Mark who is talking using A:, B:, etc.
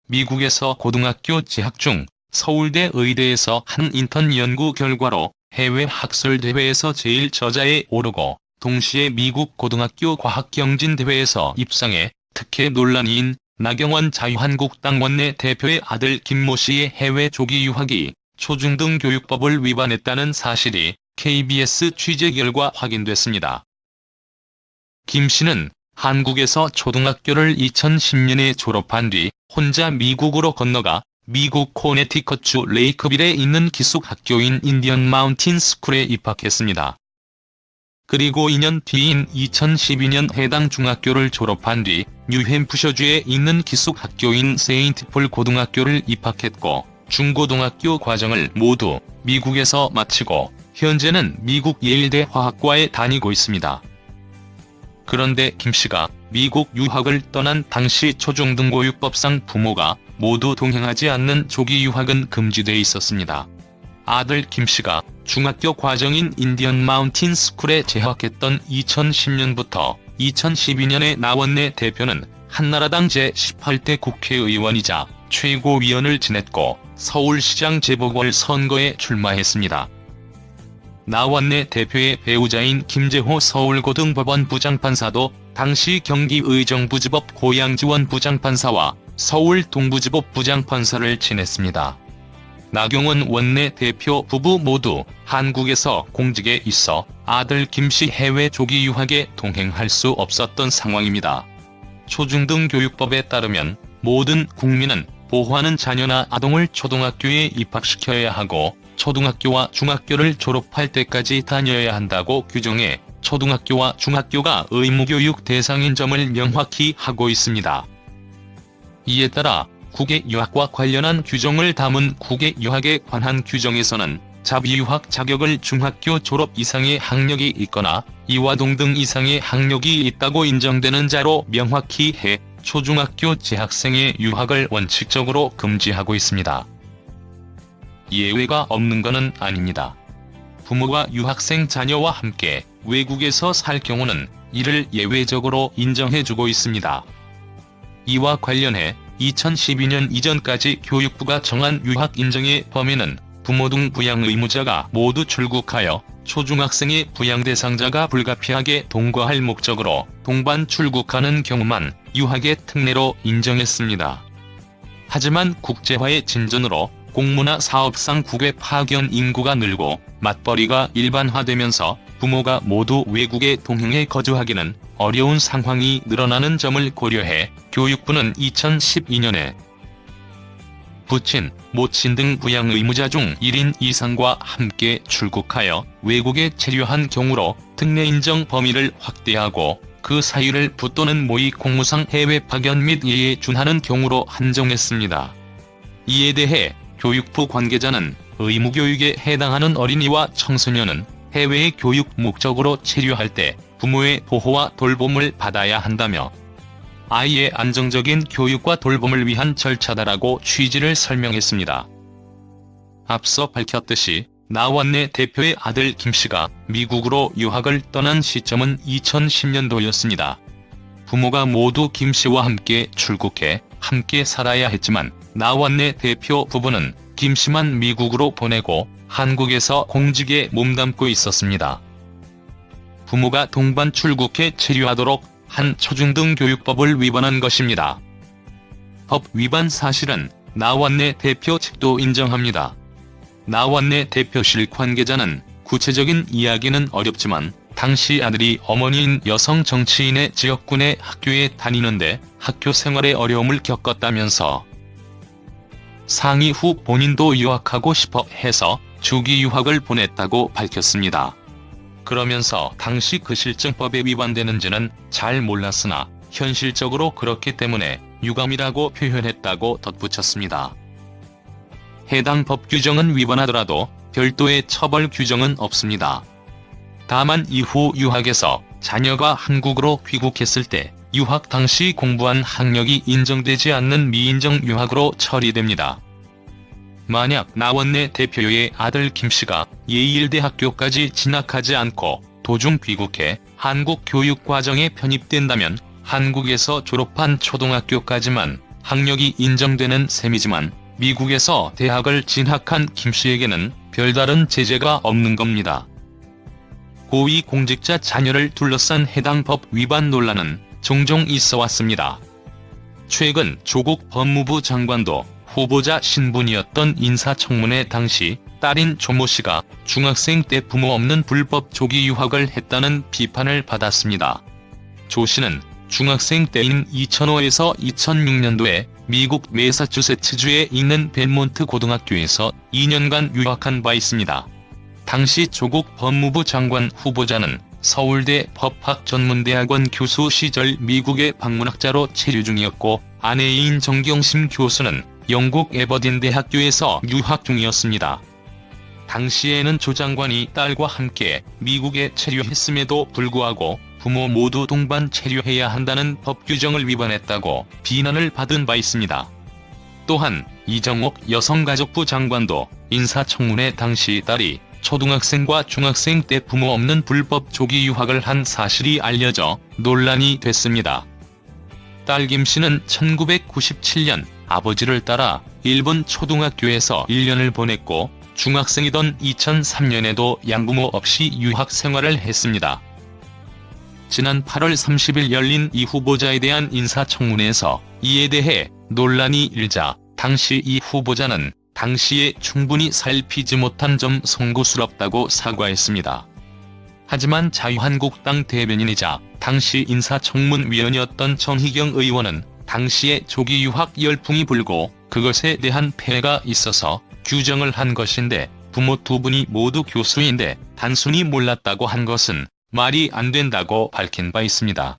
A: 미국에서 고등학교 재학 중 서울대 의대에서 한 인턴 연구 결과로 해외 학술대회에서 제일 저자에 오르고 동시에 미국 고등학교 과학경진대회에서 입상해 특혜 논란인 나경원 자유한국당 원내대표의 아들 김모 씨의 해외 조기 유학이 초중등교육법을 위반했다는 사실이 KBS 취재 결과 확인됐습니다. 김 씨는 한국에서 초등학교를 2010년에 졸업한 뒤 혼자 미국으로 건너가 미국 코네티컷주 레이크빌에 있는 기숙학교인 인디언 마운틴 스쿨에 입학했습니다. 그리고 2년 뒤인 2012년 해당 중학교를 졸업한 뒤 뉴햄프셔주에 있는 기숙학교인 세인트 폴 고등학교를 입학했고 중고등학교 과정을 모두 미국에서 마치고 현재는 미국 예일대 화학과에 다니고 있습니다. 그런데 김 씨가 미국 유학을 떠난 당시 초중등교육법상 부모가 모두 동행하지 않는 조기 유학은 금지돼 있었습니다. 아들 김 씨가 중학교 과정인 인디언 마운틴 스쿨에 재학했던 2010년부터 2012년에 나 원내대표는 한나라당 제18대 국회의원이자 최고위원을 지냈고 서울시장 재보궐선거에 출마했습니다. 나 원내대표의 배우자인 김재호 서울고등법원 부장판사도 당시 경기의정부지법 고양지원 부장판사와 서울 동부지법 부장판사를 지냈습니다. 나경원 원내대표 부부 모두 한국에서 공직에 있어 아들 김 씨 해외 조기 유학에 동행할 수 없었던 상황입니다. 초중등교육법에 따르면 모든 국민은 보호하는 자녀나 아동을 초등학교에 입학시켜야 하고 초등학교와 중학교를 졸업할 때까지 다녀야 한다고 규정해 초등학교와 중학교가 의무교육 대상인 점을 명확히 하고 있습니다. 이에 따라 국외유학과 관련한 규정을 담은 국외유학에 관한 규정에서는 자비유학 자격을 중학교 졸업 이상의 학력이 있거나 이와 동등 이상의 학력이 있다고 인정되는 자로 명확히 해 초중학교 재학생의 유학을 원칙적으로 금지하고 있습니다. 예외가 없는 것은 아닙니다. 부모가 유학생 자녀와 함께 외국에서 살 경우는 이를 예외적으로 인정해주고 있습니다. 이와 관련해 2012년 이전까지 교육부가 정한 유학 인정의 범위는 부모 등 부양 의무자가 모두 출국하여 초중학생의 부양 대상자가 불가피하게 동거할 목적으로 동반 출국하는 경우만 유학의 특례로 인정했습니다. 하지만 국제화의 진전으로 공무나 사업상 국외 파견 인구가 늘고 맞벌이가 일반화되면서 부모가 모두 외국에 동행해 거주하기는 어려운 상황이 늘어나는 점을 고려해 교육부는 2012년에 부친, 모친 등 부양 의무자 중 1인 이상과 함께 출국하여 외국에 체류한 경우로 특례 인정 범위를 확대하고 그 사유를 부 또는 모의 공무상 해외 파견 및 예에 준하는 경우로 한정했습니다. 이에 대해 교육부 관계자는 의무교육에 해당하는 어린이와 청소년은 해외의 교육 목적으로 체류할 때 부모의 보호와 돌봄을 받아야 한다며 아이의 안정적인 교육과 돌봄을 위한 절차다라고 취지를 설명했습니다. 앞서 밝혔듯이 나 원내대표의 아들 김 씨가 미국으로 유학을 떠난 시점은 2010년도였습니다. 부모가 모두 김 씨와 함께 출국해 함께 살아야 했지만 나 원내대표 부부는 김 씨만 미국으로 보내고 한국에서 공직에 몸담고 있었습니다. 부모가 동반 출국해 체류하도록 한 초중등교육법을 위반한 것입니다. 법 위반 사실은 나 원내대표 측도 인정합니다. 나 원내대표실 관계자는 구체적인 이야기는 어렵지만 당시 아들이 어머니인 여성 정치인의 지역군의 학교에 다니는데 학교 생활에 어려움을 겪었다면서 상의 후 본인도 유학하고 싶어 해서 조기 유학을 보냈다고 밝혔습니다. 그러면서 당시 그 실정법에 위반되는지는 잘 몰랐으나 현실적으로 그렇기 때문에 유감이라고 표현했다고 덧붙였습니다. 해당 법 규정은 위반하더라도 별도의 처벌 규정은 없습니다. 다만 이후 유학에서 자녀가 한국으로 귀국했을 때 유학 당시 공부한 학력이 인정되지 않는 미인정 유학으로 처리됩니다. 만약 나 원내대표의 아들 김 씨가 예일대학교까지 진학하지 않고 도중 귀국해 한국 교육과정에 편입된다면 한국에서 졸업한 초등학교까지만 학력이 인정되는 셈이지만 미국에서 대학을 진학한 김 씨에게는 별다른 제재가 없는 겁니다. 고위공직자 자녀를 둘러싼 해당 법 위반 논란은 종종 있어 왔습니다. 최근 조국 법무부 장관도 후보자 신분이었던 인사청문회 당시 딸인 조모 씨가 중학생 때 부모 없는 불법 조기 유학을 했다는 비판을 받았습니다. 조 씨는 중학생 때인 2005에서 2006년도에 미국 매사추세츠주에 있는 벨몬트 고등학교에서 2년간 유학한 바 있습니다. 당시 조국 법무부 장관 후보자는 서울대 법학전문대학원 교수 시절 미국의 방문학자로 체류 중이었고, 아내인 정경심 교수는 영국 에버딘 대학교에서 유학 중이었습니다. 당시에는 조 장관이 딸과 함께 미국에 체류했음에도 불구하고 부모 모두 동반 체류해야 한다는 법 규정을 위반했다고 비난을 받은 바 있습니다. 또한 이정옥 여성가족부 장관도 인사청문회 당시 딸이 초등학생과 중학생 때 부모 없는 불법 조기 유학을 한 사실이 알려져 논란이 됐습니다. 딸 김 씨는 1997년 아버지를 따라 일본 초등학교에서 1년을 보냈고, 중학생이던 2003년에도 양부모 없이 유학 생활을 했습니다. 지난 8월 30일 열린 이 후보자에 대한 인사청문회에서 이에 대해 논란이 일자 당시 이 후보자는 당시에 충분히 살피지 못한 점 송구스럽다고 사과했습니다. 하지만 자유한국당 대변인이자 당시 인사청문위원이었던 정희경 의원은 당시에 조기 유학 열풍이 불고 그것에 대한 폐해가 있어서 규정을 한 것인데, 부모 두 분이 모두 교수인데 단순히 몰랐다고 한 것은 말이 안 된다고 밝힌 바 있습니다.